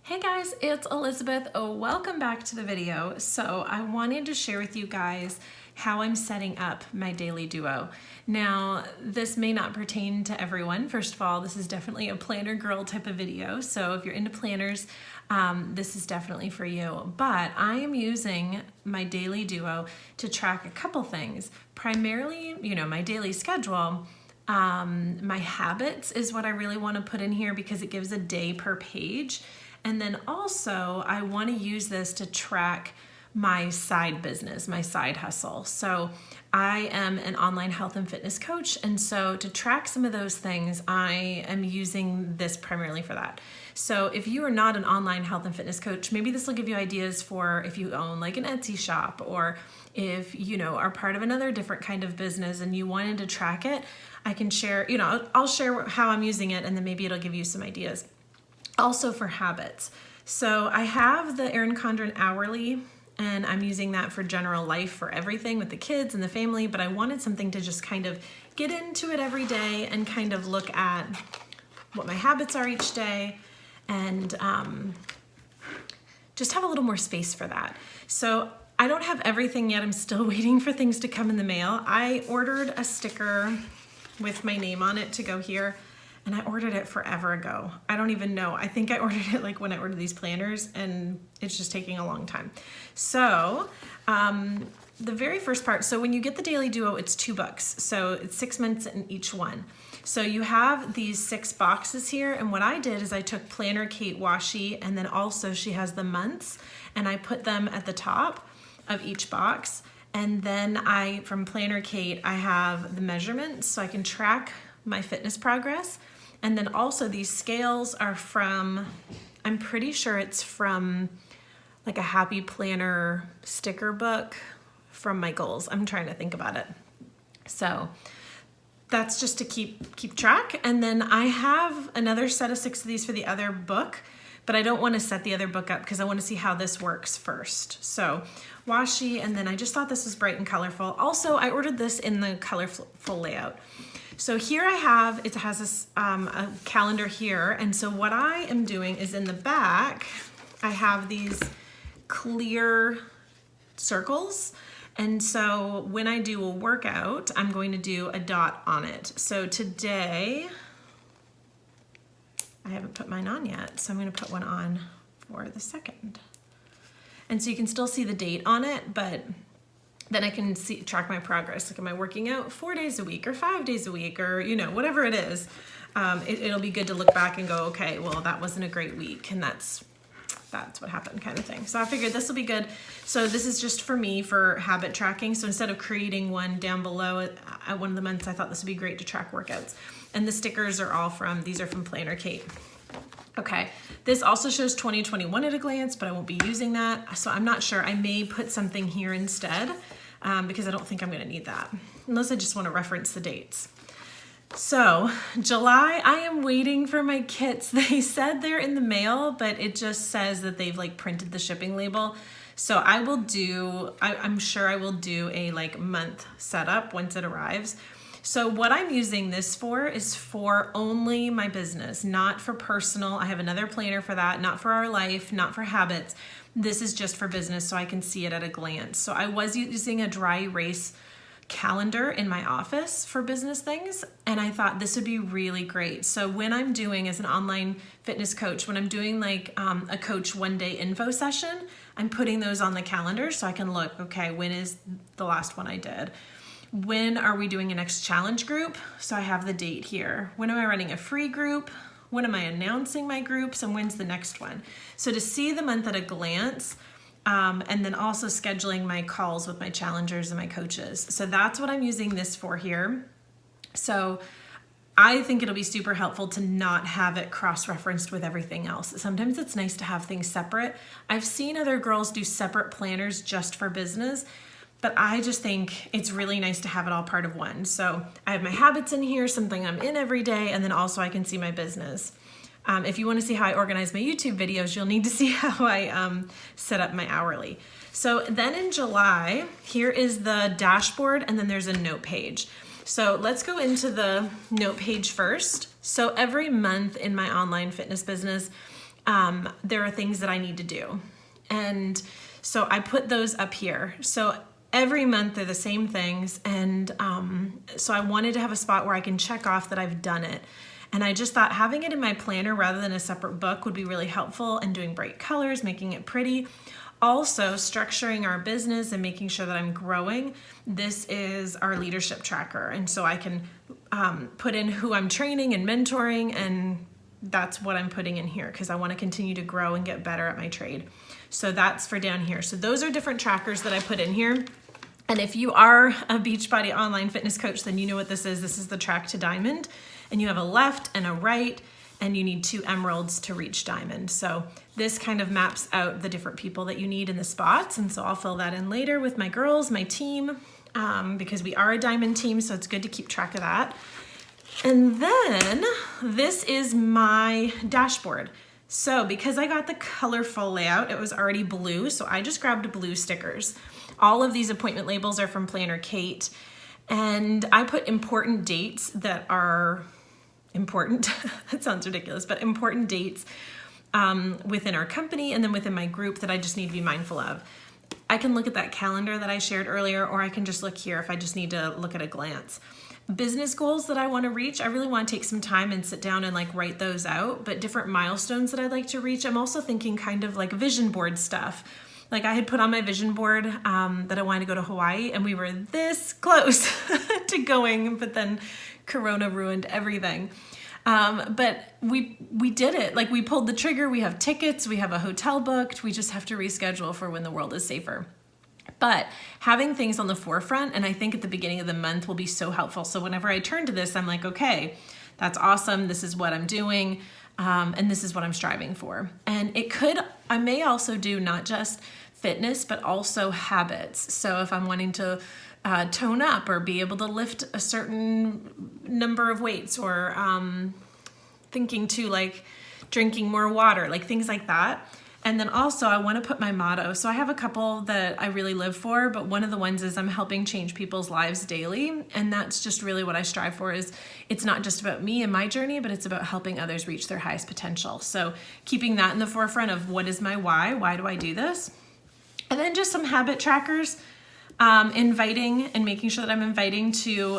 Hey guys, it's Elizabeth. Welcome back to the video. So I wanted to share with you guys how I'm setting up my daily duo. Now, this may not pertain to everyone. First of all, this is definitely a planner girl type of video. So if you're into planners, this is definitely for you. But I am using my daily duo to track a couple things. Primarily, my daily schedule. My habits is what I really want to put in here because it gives a day per page. And then also I want to use this to track my side business, my side hustle. So I am an online health and fitness coach. And so to track some of those things, I am using this primarily for that. So if you are not an online health and fitness coach, maybe this will give you ideas for if you own like an Etsy shop, or if are part of another different kind of business and you wanted to track it, I can share, I'll share how I'm using it, and then maybe it'll give you some ideas. Also for habits. So I have the Erin Condren hourly, and I'm using that for general life, for everything with the kids and the family, but I wanted something to just kind of get into it every day and kind of look at what my habits are each day, and just have a little more space for that. So I don't have everything yet. I'm still waiting for things to come in the mail. I ordered a sticker with my name on it to go here. And I ordered it forever ago. I don't even know. I think I ordered it like when I ordered these planners, and it's just taking a long time. So the very first part, so when you get the Daily Duo, it's $2. So it's 6 months in each one. So you have these 6 boxes here. And what I did is I took Planner Kate washi, and then also she has the months, and I put them at the top of each box. And then from Planner Kate, I have the measurements so I can track my fitness progress. And then also these scales are from, I'm pretty sure it's from like a Happy Planner sticker book from Michael's. I'm trying to think about it. So that's just to keep track. And then I have another set of 6 of these for the other book, but I don't want to set the other book up because I want to see how this works first. So washi, and then I just thought this was bright and colorful. Also, I ordered this in the colorful layout. So here I have, it has a calendar here, and so what I am doing is in the back, I have these clear circles, and so when I do a workout, I'm going to do a dot on it. So today, I haven't put mine on yet, so I'm going to put one on for the 2nd. And so you can still see the date on it, but then I can track my progress. Like, am I working out 4 days a week or 5 days a week, or whatever it is. It'll be good to look back and go, okay, well, that wasn't a great week, and that's what happened, kind of thing. So I figured this will be good. So this is just for me for habit tracking. So instead of creating one down below at one of the months, I thought this would be great to track workouts. And the stickers are all these are from Planner Kate. Okay, this also shows 2021 at a glance, but I won't be using that. So I'm not sure. I may put something here instead because I don't think I'm going to need that, unless I just want to reference the dates. So July, I am waiting for my kits. They said they're in the mail, but it just says that they've printed the shipping label. So I'm sure I will do a month setup once it arrives. So what I'm using this for is for only my business, not for personal. I have another planner for that, not for our life, not for habits. This is just for business, so I can see it at a glance. So I was using a dry erase calendar in my office for business things, and I thought this would be really great. So when I'm doing, as an online fitness coach, when I'm doing a coach 1-day info session, I'm putting those on the calendar so I can look, okay, when is the last one I did? When are we doing a next challenge group? So I have the date here. When am I running a free group? When am I announcing my groups? And when's the next one? So to see the month at a glance, and then also scheduling my calls with my challengers and my coaches. So that's what I'm using this for here. So I think it'll be super helpful to not have it cross-referenced with everything else. Sometimes it's nice to have things separate. I've seen other girls do separate planners just for business, but I just think it's really nice to have it all part of one. So I have my habits in here, something I'm in every day, and then also I can see my business. If you want to see how I organize my YouTube videos, you'll need to see how I set up my hourly. So then in July, here is the dashboard, and then there's a note page. So let's go into the note page first. So every month in my online fitness business, there are things that I need to do. And so I put those up here. So every month they're the same things. And so I wanted to have a spot where I can check off that I've done it. And I just thought having it in my planner rather than a separate book would be really helpful, and doing bright colors, making it pretty. Also, structuring our business and making sure that I'm growing. This is our leadership tracker. And so I can put in who I'm training and mentoring, and that's what I'm putting in here because I want to continue to grow and get better at my trade. So that's for down here. So those are different trackers that I put in here. And if you are a Beachbody online fitness coach, then you know what this is. This is the track to diamond. And you have a left and a right, and you need 2 emeralds to reach diamond. So this kind of maps out the different people that you need in the spots. And so I'll fill that in later with my girls, my team, because we are a diamond team. So it's good to keep track of that. And then this is my dashboard. So because I got the colorful layout, it was already blue. So I just grabbed blue stickers. All of these appointment labels are from Planner Kate. And I put important dates that are important. That sounds ridiculous, but important dates within our company and then within my group that I just need to be mindful of. I can look at that calendar that I shared earlier, or I can just look here if I just need to look at a glance. Business goals that I want to reach, I really want to take some time and sit down and like write those out, but different milestones that I'd like to reach. I'm also thinking kind of like vision board stuff. Like I had put on my vision board that I wanted to go to Hawaii, and we were this close to going, but then Corona ruined everything. But we did it. Like we pulled the trigger. We have tickets. We have a hotel booked. We just have to reschedule for when the world is safer. But having things on the forefront, and I think at the beginning of the month will be so helpful. So whenever I turn to this, I'm like, okay, that's awesome. This is what I'm doing. And this is what I'm striving for. And I may also do not just fitness, but also habits. So if I'm wanting to tone up or be able to lift a certain number of weights, or thinking to like drinking more water, like things like that. And then also I want to put my motto. So I have a couple that I really live for, but one of the ones is I'm helping change people's lives daily. And that's just really what I strive for. Is it's not just about me and my journey, but it's about helping others reach their highest potential. So keeping that in the forefront of what is my why do I do this? And then just some habit trackers, inviting and making sure that I'm inviting to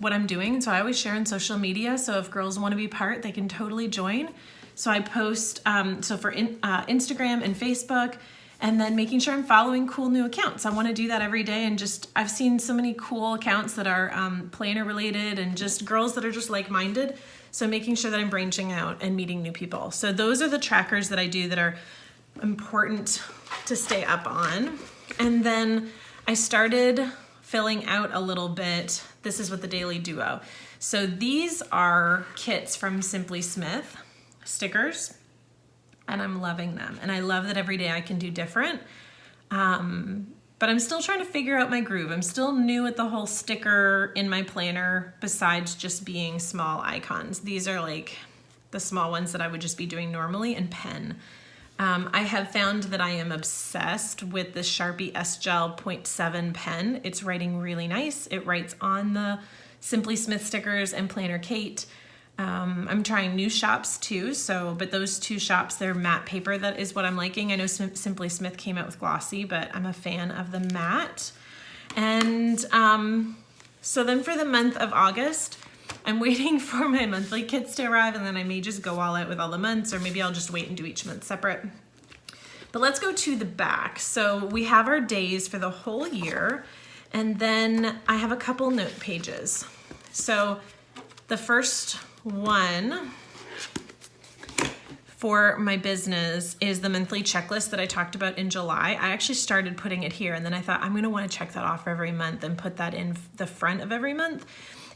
what I'm doing. So I always share on social media. So if girls want to be part, they can totally join. So I post, so for Instagram and Facebook, and then making sure I'm following cool new accounts. I want to do that every day. And I've seen so many cool accounts that are planner related and just girls that are just like-minded. So making sure that I'm branching out and meeting new people. So those are the trackers that I do that are important to stay up on. And then I started filling out a little bit. This is with the Daily Duo. So these are kits from Simply Smith, stickers, and I'm loving them. And I love that every day I can do different. But I'm still trying to figure out my groove. I'm still new at the whole sticker in my planner besides just being small icons. These are like the small ones that I would just be doing normally, and pen. I have found that I am obsessed with the Sharpie S-Gel 0.7 pen. It's writing really nice. It writes on the Simply Smith stickers and Planner Kate. I'm trying new shops too, but those 2 shops, they're matte paper. That is what I'm liking. I know Simply Smith came out with glossy, but I'm a fan of the matte. And so then for the month of August, I'm waiting for my monthly kits to arrive, and then I may just go all out with all the months, or maybe I'll just wait and do each month separate. But let's go to the back. So we have our days for the whole year, and then I have a couple note pages. So the first one for my business is the monthly checklist that I talked about in July. I actually started putting it here, and then I thought I'm going to want to check that off every month and put that in the front of every month.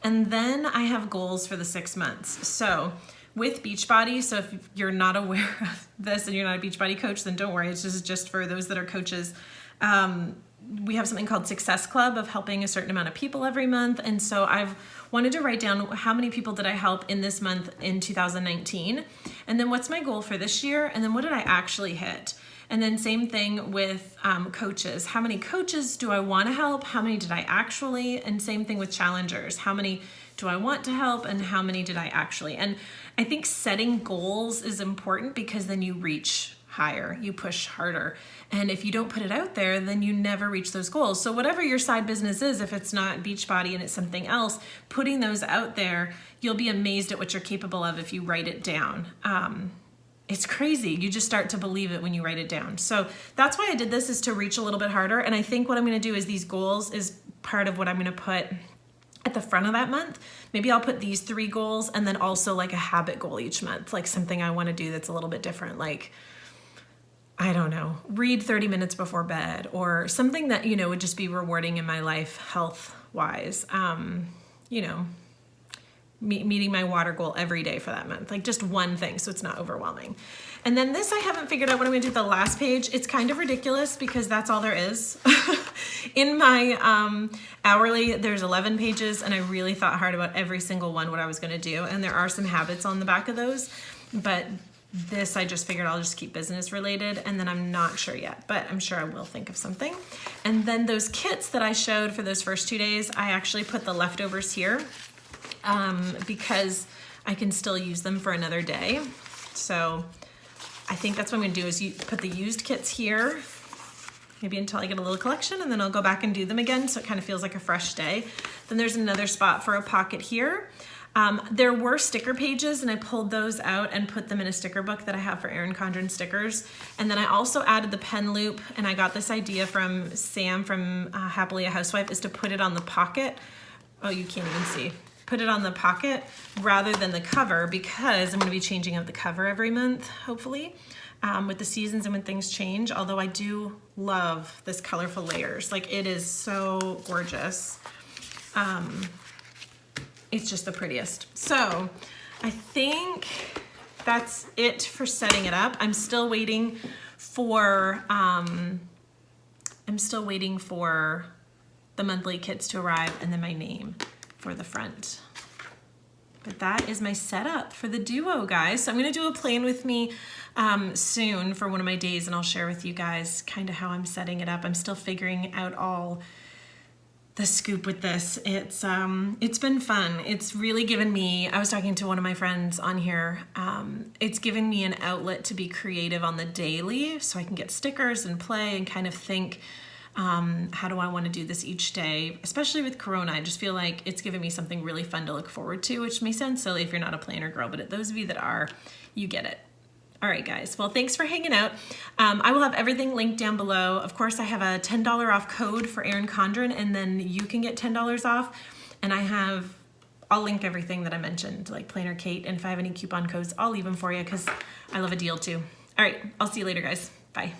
And then I have goals for the 6 months. So with Beachbody, so if you're not aware of this and you're not a Beachbody coach, then don't worry. It's just for those that are coaches. We have something called Success Club of helping a certain amount of people every month. And so I've wanted to write down how many people did I help in this month in 2019, and then what's my goal for this year, and then what did I actually hit. And then same thing with coaches. How many coaches do I want to help? How many did I actually? And same thing with challengers. How many do I want to help and how many did I actually? And I think setting goals is important because then you reach higher, you push harder. And if you don't put it out there, then you never reach those goals. So whatever your side business is, if it's not Beachbody and it's something else, putting those out there, you'll be amazed at what you're capable of if you write it down. It's crazy. You just start to believe it when you write it down. So that's why I did this, is to reach a little bit harder. And I think what I'm going to do is these goals is part of what I'm going to put at the front of that month. Maybe I'll put these 3 goals and then also like a habit goal each month, like something I want to do that's a little bit different. Like, I don't know, read 30 minutes before bed, or something that, you know, would just be rewarding in my life health wise. You know, meeting my water goal every day for that month, like just one thing, so it's not overwhelming. And then this, I haven't figured out what I'm gonna do with the last page. It's kind of ridiculous because that's all there is. In my hourly, there's 11 pages, and I really thought hard about every single one, what I was gonna do. And there are some habits on the back of those, but this, I just figured I'll just keep business related, and then I'm not sure yet, but I'm sure I will think of something. And then those kits that I showed for those first 2 days, I actually put the leftovers here because I can still use them for another day. So I think that's what I'm gonna do, is you put the used kits here, maybe until I get a little collection, and then I'll go back and do them again, so it kind of feels like a fresh day. Then there's another spot for a pocket here. There were sticker pages, and I pulled those out and put them in a sticker book that I have for Erin Condren stickers. And then I also added the pen loop, and I got this idea from Sam from Happily a Housewife, is to put it on the pocket. Oh, you can't even see. Put it on the pocket rather than the cover, because I'm going to be changing out the cover every month, hopefully, with the seasons and when things change. Although I do love this colorful layers. Like, it is so gorgeous. It's just the prettiest. So I think that's it for setting it up. I'm still waiting for the monthly kits to arrive, and then my name for the front. But that is my setup for the duo, guys. So I'm gonna do a plan with me soon for one of my days, and I'll share with you guys kind of how I'm setting it up. I'm still figuring out all the scoop with this. It's been fun. It's really given me, I was talking to one of my friends on here, it's given me an outlet to be creative on the daily, so I can get stickers and play and kind of think, how do I want to do this each day? Especially with Corona, I just feel like it's given me something really fun to look forward to, which may sound silly if you're not a planner girl, but those of you that are, you get it. All right, guys. Well, thanks for hanging out. I will have everything linked down below. Of course, I have a $10 off code for Erin Condren, and then you can get $10 off. And I'll link everything that I mentioned, like Planner Kate, and if I have any coupon codes, I'll leave them for you because I love a deal too. All right, I'll see you later, guys. Bye.